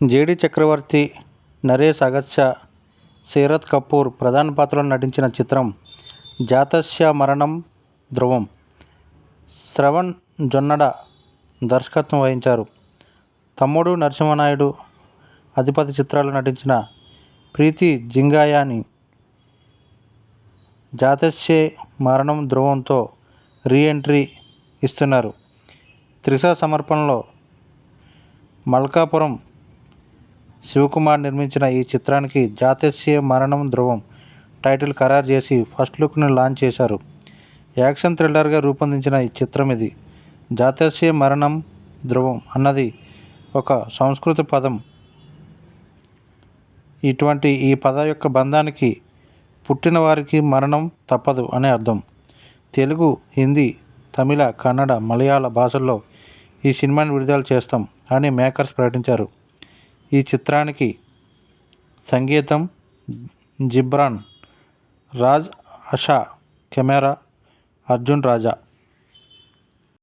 JD చక్రవర్తి, నరేష్ అగస్త్య, శరత్ కపూర్ ప్రధాన పాత్రలో నటించిన చిత్రం జాతస్య మరణం ధ్రువం. శ్రవణ్ జొన్నడ దర్శకత్వం వహించారు. తమ్ముడు నరసింహనాయుడు, అధిపతి చిత్రాల్లో నటించిన ప్రీతి జింగాయాని జాతస్యే మరణం ధ్రువంతో రీ ఎంట్రీ ఇస్తున్నారు. త్రిష సమర్పణలో మల్కాపురం శివకుమార్ నిర్మించిన ఈ చిత్రానికి జాతస్యే మరణం ధ్రువం టైటిల్ ఖరారు చేసి ఫస్ట్ లుక్ను లాంచ్ చేశారు. యాక్షన్ థ్రిల్లర్గా రూపొందించిన ఈ చిత్రం ఇది. జాతస్యే మరణం ధ్రువం అన్నది ఒక సంస్కృత పదం. ఇటువంటి ఈ పదం యొక్క బంధానికి పుట్టిన వారికి మరణం తప్పదు అనే అర్థం. తెలుగు, హిందీ, తమిళ, కన్నడ, మలయాళ భాషల్లో ఈ సినిమాని విడుదల చేస్తాం అని మేకర్స్ ప్రకటించారు. ఈ చిత్రానికి సంగీతం జిబ్రాన్ రాజ్, ఆషా, కెమెరా అర్జున్ రాజా.